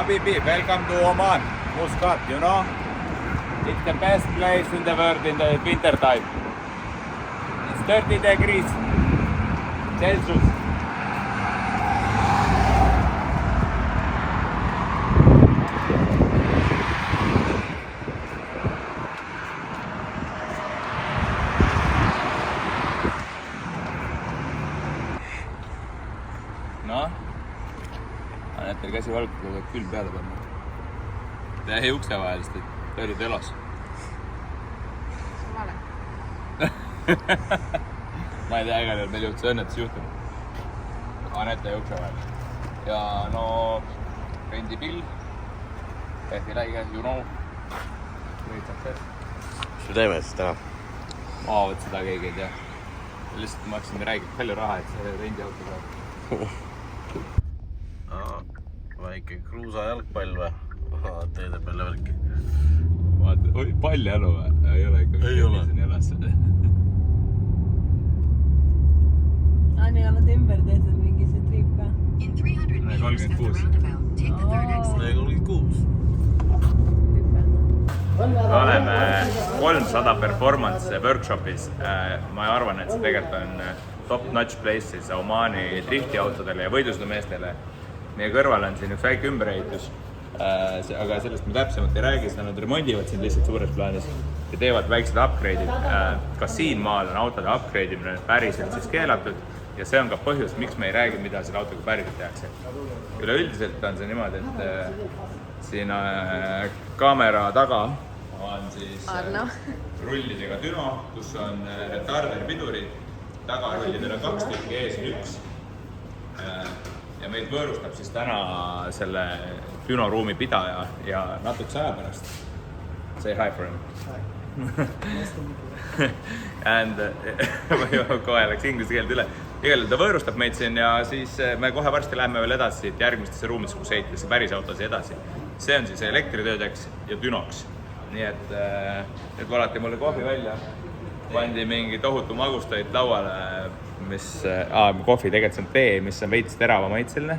Habibi, welcome to Oman, Muscat, you know? It's the best place in the world in the winter time. It's 30 degrees Celsius. Noh, näed teil käsi valgutada, tuleb küll peale panna. Ta jäi ukse vahel, sest et ta oli telos. See on vale. Ma ei tea, ega meil juhtus õnnetus juhtum. Anette jäi ukse vahel. Ja no, rendipill. Tehti läige, you know. Mis me teeme siis täna? Vot seda keegi ei tea. Lihtsalt maksin räägib palju raha, et see rendiauto saab. Väike kruusa jalgpall või? Teede peale välki. Vaata, oi, pall jalu või? Ei ole ikka. Ei ole. Nii oled ümber tehtud mingi see triip ka. 36. 36. Oleme 300 performance workshopis. Ma arvan, et see tegelikult on top-notch place siis Omani driftiautodele ja võidusõidumeestele. Meie kõrval on siin üks väike ümberehitus, aga sellest me täpsemalt ei räägi, seda nad remondivad siin lihtsalt suures plaanis ja teevad väiksed upgrade'id. Ka siin maal on autode upgrade imine päriselt siis keelatud ja see on ka põhjus, miks me ei räägi, mida selle autoga päriselt tehakse. Üleüldiselt on see niimoodi, et siin kaamera taga on siis rullidega düno, kus on retarder pidurid, tagarullidel on 2 tükki, ees on 1. Ja meid võõrustab siis täna selle dünoruumi pidaja ja natukese aja pärast. Say hi for him. And kohe läks inglise keeld üle. Igal ta võõrustab meid siin ja siis me kohe varsti läheme veel edasi siit järgmistesse ruumidesse, kus ehitisse päris autosi edasi. See on siis elektritöödeks ja dünoks. Nii et nüüd valati mulle kohvi välja. Pandi mingi tohutu magustoid lauale, kohvi tegelikult see on tee, mis on veits terava maitseline.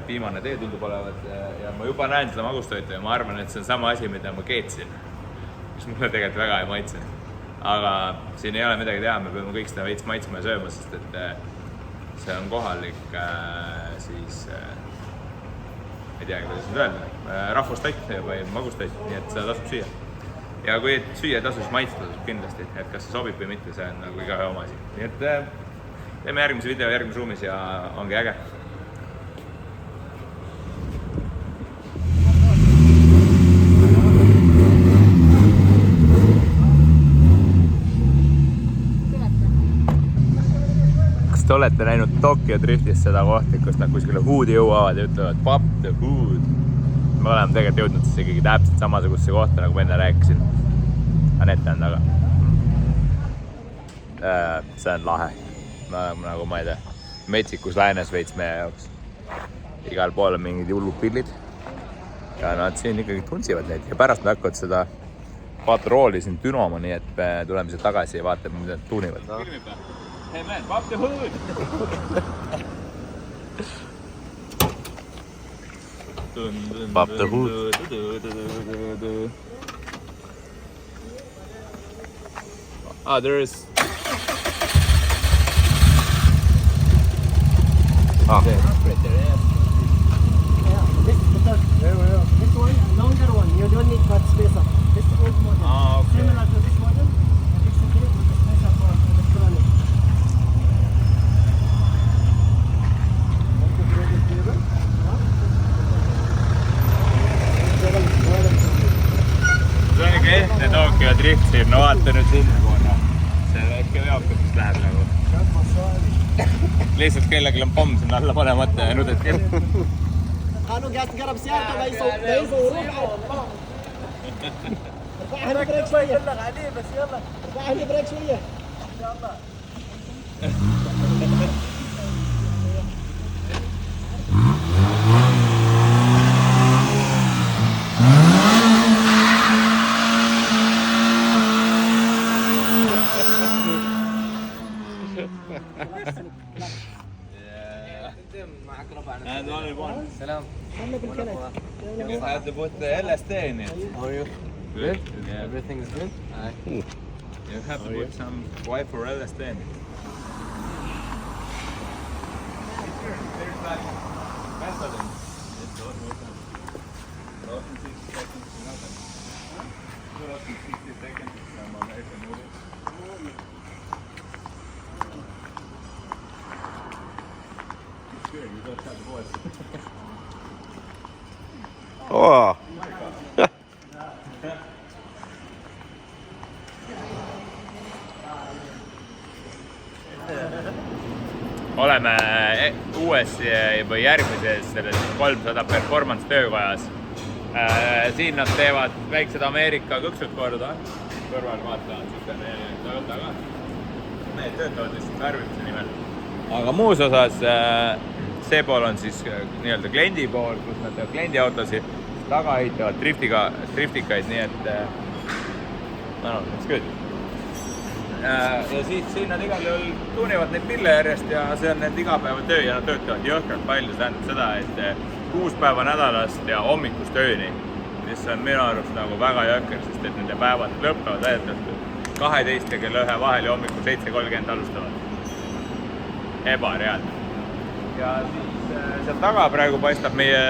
Piimane tee tundub olevat ja ma juba näen seda magustoitu ja ma arvan, et see on sama asi, mida ma keetsin. Mis mulle tegelikult väga ei maitse. Aga siin ei ole midagi teha, me peame kõik seda veits maitsma ja sööma, sest et see on kohalik siis, ei teagi, kuidas nüüd öelda, rahvustoit või magustoit, nii et seda tasub süüa. Ja kui süüa ei tasu, siis maitseda tasub kindlasti, et kas see sobib või mitte, see on nagu igaühe oma asi. Nii et teeme järgmise video järgmises ruumis ja ongi äge. Kas te olete näinud Tokyo Driftis seda kohti, kus nad kuskile Hoodi jõuavad ja ütlevad Pop the Hood? Me oleme tegelikult jõudnud siis ikkagi täpselt samasugusesse kohta, nagu ma enne rääkisin. Anette on taga. See on lahe. Me oleme nagu, ma ei tea, metsikus läänes veits meie jaoks. Igal pool on mingid hullud pillid. Ja nad siin ikkagi tunsivad neid. Ja pärast me hakkavad seda patrooli siin dünoma, nii et me tuleme siit tagasi ja vaatame, mida nad tuunivad. Hey man, Pop the Hood! Pop the Hood. There is... Yeah, this is the third. This one, longer one. You don't need much spacer. This old model. Okay. Similar to this model. It's okay with the spacer for electronic. See on ikka ehtne Tokyo Drift siin, no vaata nüüd sinna koona. See väike veokutis läheb nagu. Lihtsalt kellelgi on pomm sinna alla panemata ja nudet kell. قالوا قاعد تقرب سيارته لا يصوروه ارفع هنا بريك شويه بلغ عليه بس يلا ارفع هنا بريك شويه ان شاء الله And only one. Salam. Anna بالكنك. You have to put the LSD in it. How are you? Good? Yeah. Everything is good? You have to put some wipe for LSD in it. There's like methadone. It's not working. 60 seconds, nothing. 60 seconds, some American movie. It's good, you don't have the voice. Oh! Oleme uues või järgmises selles 300 performance töökojas. Siin nad teevad väiksed Ameerika kõksud korda. Kõrval vaatavad siukene Toyota ka. Need töötavad lihtsalt värvimise nimel. Aga muus osas see pool on siis nii-öelda kliendi pool, kus nad teevad kliendiautosid, taga ehitavad driftikaid, nii et it's good. Ja siis siin nad igal juhul tuunivad neid pille järjest ja see on nende igapäevatöö ja nad töötavad jõhkralt palju. See tähendab seda, et 6 päeva nädalast ja hommikust ööni, mis on minu arust nagu väga jõhker, sest et nende päevad lõppevad väidetavalt 12 ja kell 1 vahel ja hommikul 7:30 alustavad. Ebareaalne. Ja siis seal taga praegu paistab meie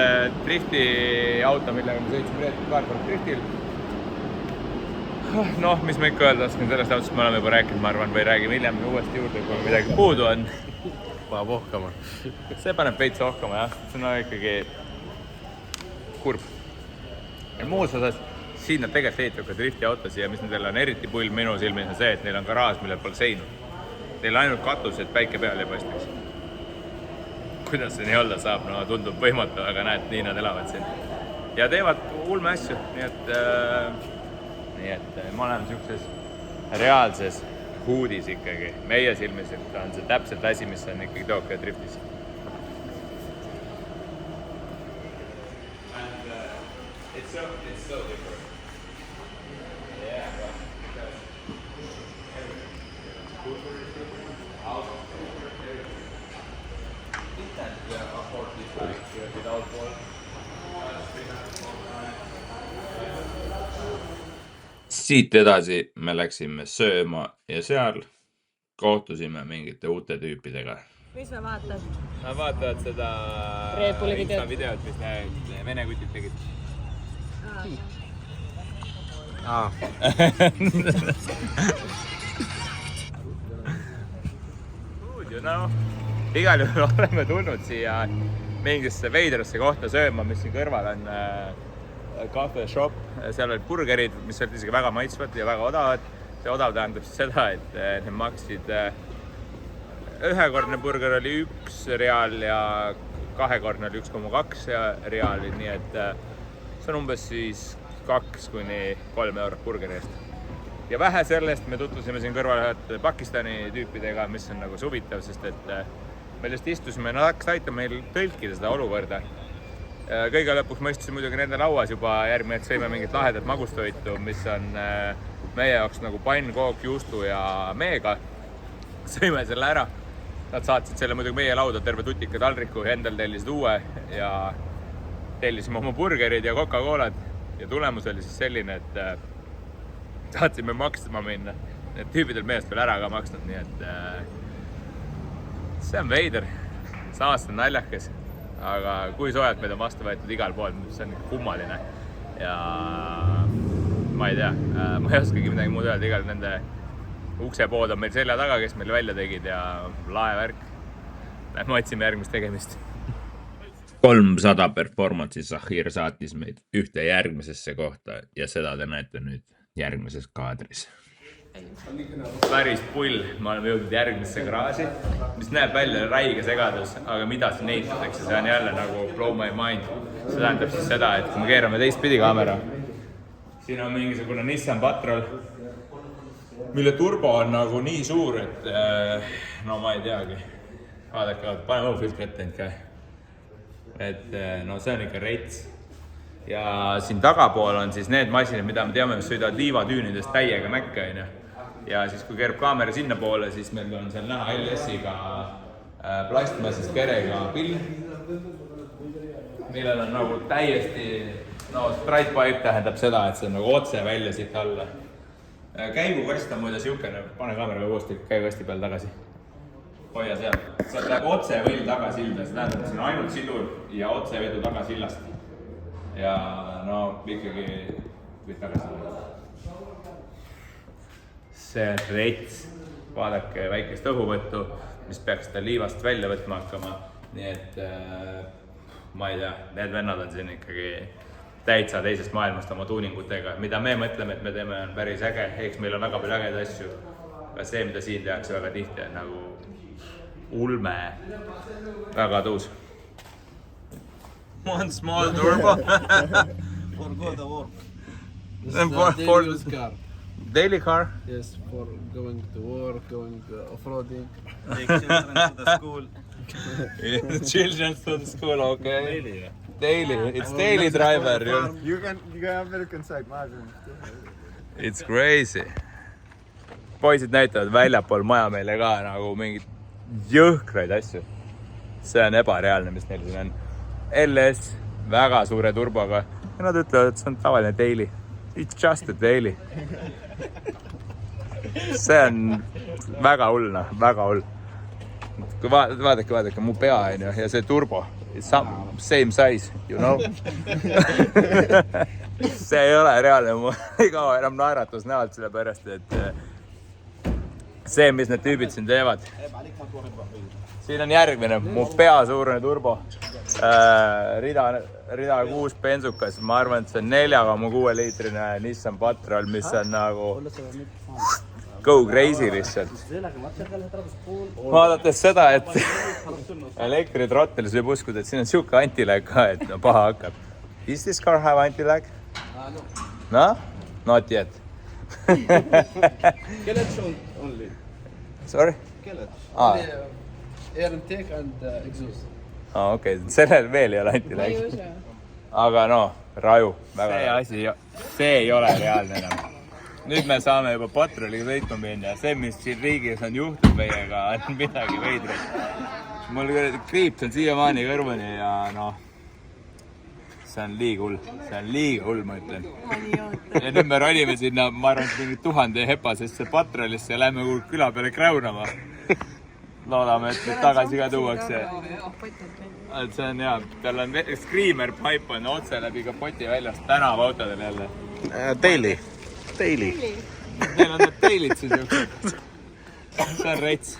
driftiauto, millega me sõitsime paar kord driftil. Noh, mis ma ikka öelda oskan, sellest autost me oleme juba rääkinud, ma arvan, või räägime hiljem uuesti juurde, kui midagi puudu on. Paneb ohkama. See paneb veits ohkama, jah. See on ikkagi kurb. Ja muus osas, siin nad tegelikult ehitavad ka driftiautosi ja mis nendel on eriti pull minu silmis on see, et neil on garaaž, millel pole seinu. Neil ainult katus, et päike peal ei paistaks. Kuidas see nii olla saab? No tundub võimatu, aga näed, nii nad elavad siin. Ja teevad ulme asju, nii et ma olen siukses reaalses huudis ikkagi. Meie silmis on see täpselt asi, mis on ikkagi Tokyo driftis. It's so different. Yeah, because afford this bike without one. Siit edasi me läksime sööma ja seal kohtusime mingite uute tüüpidega. Mis me vaatad? Nad vaatavad seda Red Bulli videot. videot, mis need vene kutid tegid. Good, you know. Igal juhul oleme tulnud siia mingisse veidrasse kohta sööma, mis siin kõrval on cafe shop, seal olid burgerid, mis olid isegi väga maitsvad ja väga odavad. See odav tähendab seda, et need maksid ühekordne burger oli 1 real ja kahekordne oli 1,2 reali, nii et see on umbes siis 2 kuni 3 eurot burgeri eest. Ja vähe sellest me tutvusime siin kõrval Pakistani tüüpidega, mis on nagu huvitav, sest et me lihtsalt istusime ja nad hakkasid aitama meil tõlkida seda olukorda. Kõige lõpuks ma istusin muidugi nende lauas juba järgmine, et sõime mingit lahedat magustoitu, mis on meie jaoks nagu pann, kook, juustu ja meega. Sõime selle ära. Nad saatsid selle muidugi meie lauda terve tutika taldriku ja endal tellisid uue ja tellisime oma burgerid ja Coca-Colad ja tulemus oli siis selline, et saatsime maksma minna. Need tüübidel meelest veel ära ka maksnud, nii et see on veider. Samas on naljakas. Aga kui soojalt meid on vastu võetud igal pool, see on kummaline ja ma ei tea, ma ei oskagi midagi muud öelda, igal nende uksepood on meil selja taga, kes meil välja tegid ja laevärk. Me otsime järgmist tegemist. 300 performance'i Zahir saatis meid ühte järgmisesse kohta ja seda te näete nüüd järgmises kaadris. Päris pull, me oleme jõudnud järgmisse garaaži, mis näeb välja räige segadus, aga mida siin ehitatakse, see on jälle nagu blow my mind. See tähendab siis seda, et kui me keerame teistpidi kaamera, siin on mingisugune Nissan Patrol, mille turbo on nagu nii suur, et no ma ei teagi. Vaadake, pane muu filtri ette ka. Et no see on ikka rets. Ja siin tagapool on siis need masinid, mida me teame, mis sõidavad liivatüünidest täiega mäkke. Ja siis kui keerab kaamera sinna poole, siis meil on seal näha LS-iga plastmassist kerega pill, millel on nagu täiesti, no straight pipe tähendab seda, et see on nagu otse välja siit alla. Käigukast on muide siukene, pane kaamera uuesti käigukasti peal tagasi. Hoia seal, sealt läheb otse võll tagasilda, see tähendab, et siin on ainult sidur ja otse vedu tagasillast. Ja no ikkagi võid tagasi. See on rets, vaadake väikest õhuvõttu, mis peaks seda liivast välja võtma hakkama. Nii et ma ei tea, need vennad on siin ikkagi täitsa teisest maailmast oma tuuningutega. Mida me mõtleme, et me teeme, on päris äge. Eks meil on väga palju ägeid asju. Aga see, mida siin tehakse väga tihti, on nagu ulme. Väga tuus. One small turbo. For go to work. This is a daily use car. Daily car? Yes, for going to work, going off-roading. Take children to the school. Children to the school, okay. Daily. It's daily driver. You can American side, ma arvan. It's crazy. Poisid näitavad väljapool maja meile ka nagu mingid jõhkraid asju. See on ebareaalne, mis neil siin on. LS, väga suure turboga. Ja nad ütlevad, et see on tavaline daily. It's just a daily. See on väga hull, väga hull. Kui vaadake, mu pea on ja see turbo. Same size, you know. See ei ole reaalne, mu ei kao enam naeratus näolt selle pärast, et see, mis need tüübid siin teevad. Siin on järgmine, mu pea suurune turbo. Rida 6 bensukas, ma arvan, et see on 4,6 liitrine Nissan Patrol, mis on nagu go crazy lihtsalt. Vaadates seda, et elektritrottelis võib uskuda, et siin on siuke antilag ka, et no paha hakkab. Is this car have antilag? No? Not yet. Kellets only. Sorry? Kellets. Ah. Air intake and exhaust. Ah, okei, sellel veel ei ole antilag. Aga no, raju. See ei ole reaalne enam. Nüüd me saame juba patroliga sõitma minna ja see, mis siin riigis on juhtunud meiega, on midagi veidrit. Mul kriips on siiamaani kõrvani ja noh, see on liiga hull, ma ütlen. Ja nüüd me ronime sinna, ma arvan, et mingi 1000 hepasesse patrolisse ja lähme küla peale kräunama. Loodame, et nüüd tagasi ka tuuakse. See on hea, tal on screamer pipe on otse läbi kapoti väljast tänavaautodel jälle. Daily. Neil on need teilid siis juhtud. See on rets.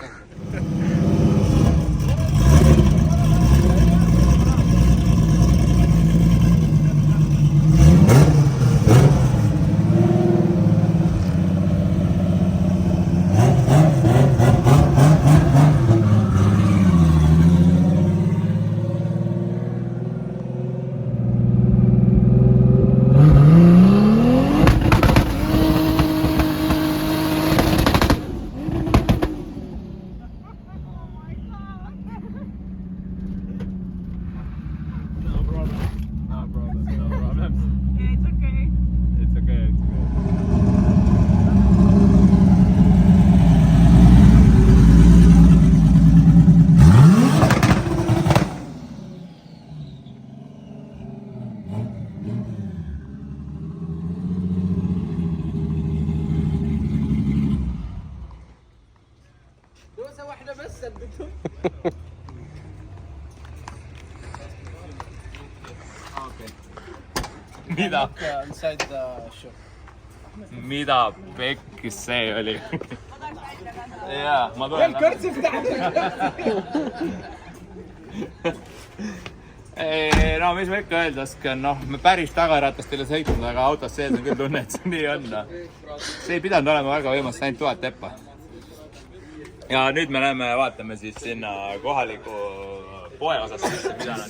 Mida? Inside the shop. Mida pekkis see oli? Jaa, ma tulen. No, mis ma ikka öelda oskan, noh, me päris tagaratast ei ole sõitnud, aga autos sees on küll tunne, et see nii on. See ei pidanud olema väga võimas, ainult 1000 teppa. Ja nüüd me näeme, vaatame siis sinna kohaliku poe osas sisse, mida nad...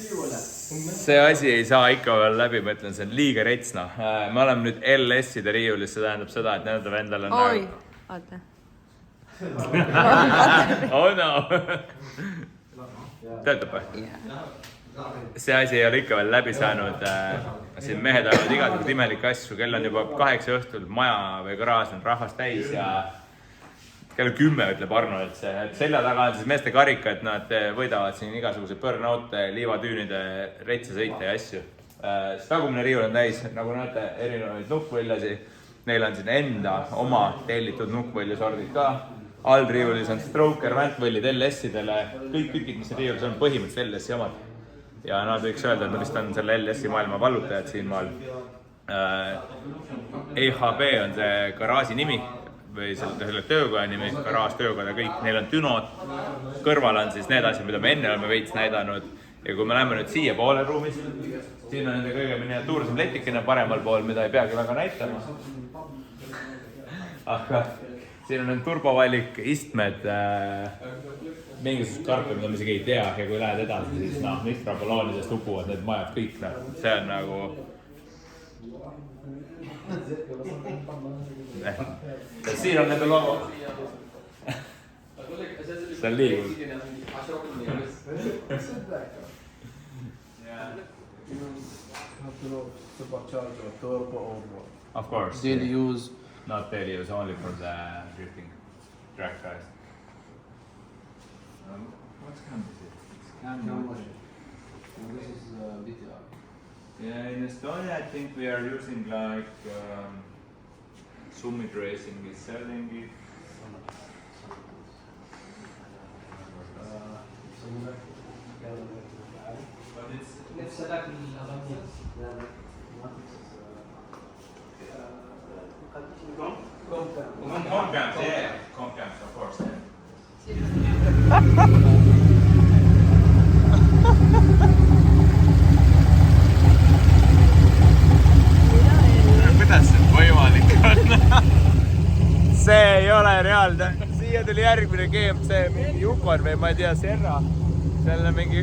See asi ei saa ikka veel läbi, ma ütlen, see on liiga rets, noh. Me oleme nüüd LS-ide riiulis, see tähendab seda, et nende vendal on... Oi, vaata. Oh no! Töötab või? See asi ei ole ikka veel läbi saanud. Siin mehed ajavad igasugused imelikke asju, kell on juba 8 õhtul, maja või garaaž on rahvast täis ja kell 10 ütleb Arno, et selja taga on siis meeste karika, et nad võidavad siin igasuguseid burnout'e, liivatüünide, retsasõite ja asju. Tagumine riiul on täis, nagu näete, erinevaid nukkvõljasi. Neil on siin enda oma tellitud nukkvõljasordid ka. All riiulis on Stroker, Vantvõllid, LS-idele. Kõik tükid, mis riiulis on põhimõtteliselt LS-i omad. Ja nad võiks öelda, et nad vist on selle LS-i maailma vallutajad siin maal. EHB on see garaaži nimi või selle töökoja nimi, garaaž, töökoja, kõik. Neil on dünod. Kõrval on siis need asjad, mida me enne oleme veits näidanud. Ja kui me läheme nüüd siia poole ruumis, siin on nende kõige miniatuursem letikene paremal pool, mida ei peagi väga näitama. Aga siin on turbovalik, istmed, mingisugust karpe, mida me isegi ei tea. Ja kui lähed edasi, siis mistrabaloonidest upuvad need majad kõik. See on nagu... Siin on nende logo. See on liigud. Of course. Daily use. Not daily use, only for the drifting track guys. What cam is it? It's cam. This is VTR. Yeah, in Estonia, I think we are using like Summit Racing is selling it. But it's Comcams, yeah, Comcams, of course. Kuidas see võimalik on? See ei ole reaalne. Siia tuli järgmine GMC, mingi Yukon või ma ei tea, Serra. Seal on mingi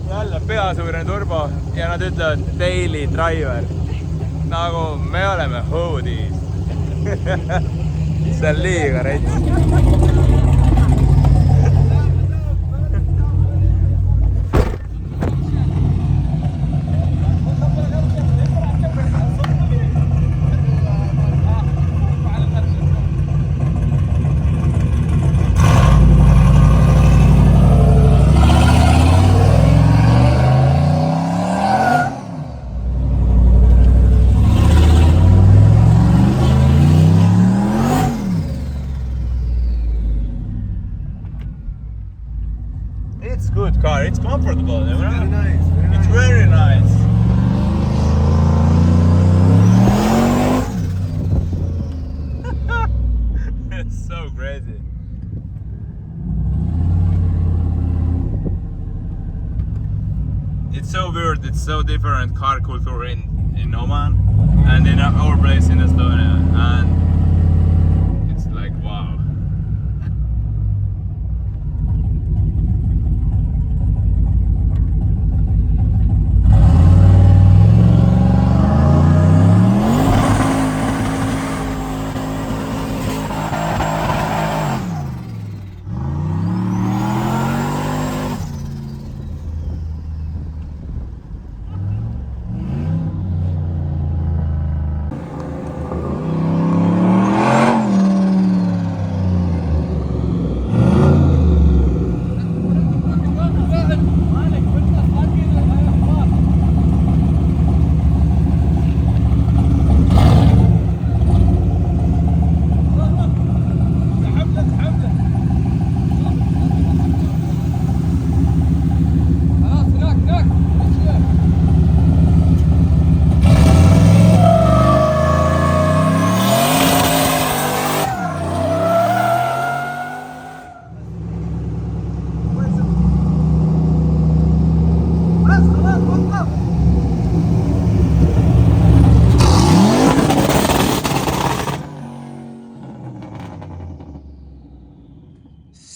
jälle peasuurine turbo ja nad ütlevad daily driver. Nagu me oleme hoodies. See on liiga rets. It's good car. It's comfortable. You know? Very nice. It's very nice. It's so crazy. It's so weird. It's so different car culture in Oman and in our place in Estonia, and it's like wow.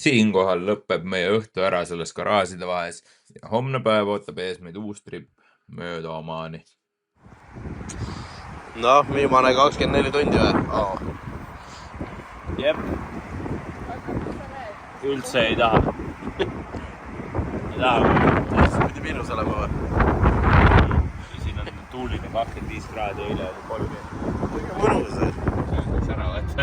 Siinkohal lõpeb meie õhtu ära selles garaažide vahes ja homne päev ootab ees meid uus trip mööda Omaani. No, viimane 24 tundi või? Jep. Üldse ei taha. Ei taha. Pidi miinus olema või? Siin on tuuline 25 kraadi, eile oli 30. Mõnus. See on ära võtta.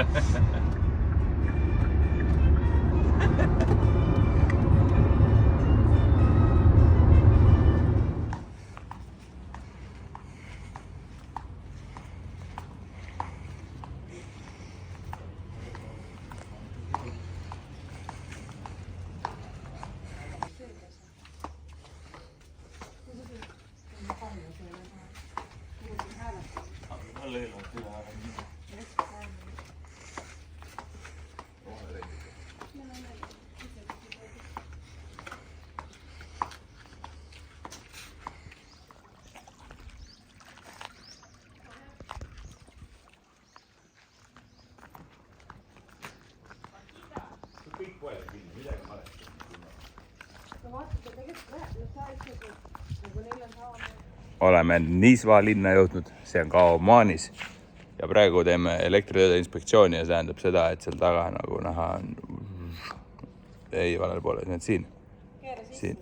oleme Nisva linna jõudnud, see on ka Omaanis ja praegu teeme elektritööde inspektsiooni ja see tähendab seda, et seal taga nagu näha on ei valel poole, need siin,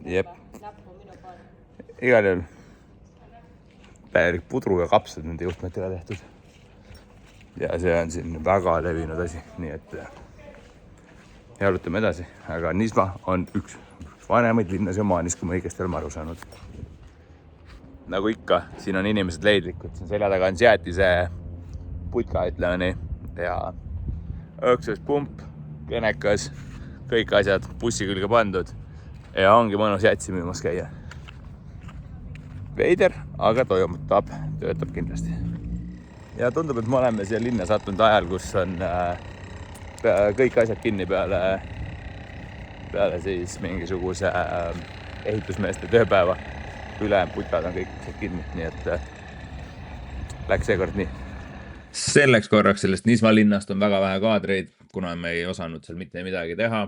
jep, igal juhul täielik pudru ja kapsad nende juhtmetega tehtud ja see on siin väga levinud asi, nii et jalutame edasi, aga Nisva on üks vanemaid linnas Omaanis, kui ma õigesti olen aru saanud. Nagu ikka, siin on inimesed leidlikud, siin selja taga on Seatise putka, ütleme nii, ja õõksas pump, kõnekas, kõik asjad bussi külge pandud ja ongi mõnus Seatsi müümas käia. Veider, aga toimutab, töötab kindlasti. Ja tundub, et me oleme siia linna sattunud ajal, kus on kõik asjad kinni peale siis mingisuguse ehitusmeeste tööpäeva. Ülejäänud putad on kõik kinni, nii et läks seekord nii. Selleks korraks sellest Nisva linnast on väga vähe kaadreid, kuna me ei osanud seal mitte midagi teha.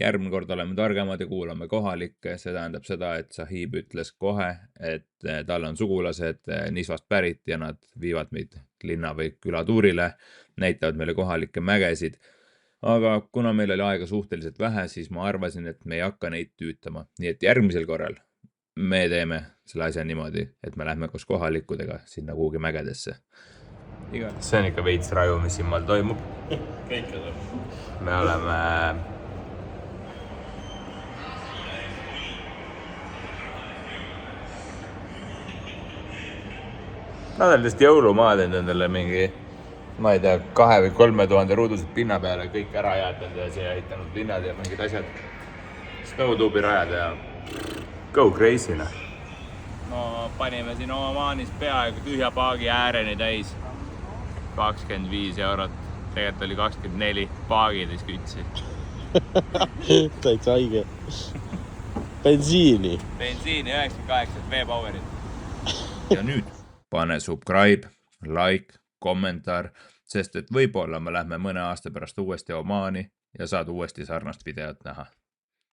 Järgmine kord oleme targemad ja kuulame kohalikke. See tähendab seda, et Sahib ütles kohe, et tal on sugulased Nisvast pärit ja nad viivad meid linna või külatuurile, näitavad meile kohalikke mägesid. Aga kuna meil oli aega suhteliselt vähe, siis ma arvasin, et me ei hakka neid tüütama. Nii et järgmisel korral me teeme selle asja niimoodi, et me lähme koos kohalikudega sinna kuhugi mägedesse. See on ikka veits raju, mis siin maal toimub. Me oleme nad on lihtsalt jõulumaad endale mingi, ma ei tea, 2 või 3 tuhande ruuduselt pinna peale kõik ära jäetanud ja siia ehitanud linnad ja mingid asjad. Snowtube'i rajad ja go crazy, noh. No panime siin Omaanis peaaegu tühja paagi ääreni täis. 25 €. Tegelikult oli 24 paagides kütsi. Täitsa haige. Bensiini 98 V-Powerit. Ja nüüd pane subscribe, like, kommentaar, sest et võib-olla me lähme mõne aasta pärast uuesti Omaani ja saad uuesti sarnast videot näha.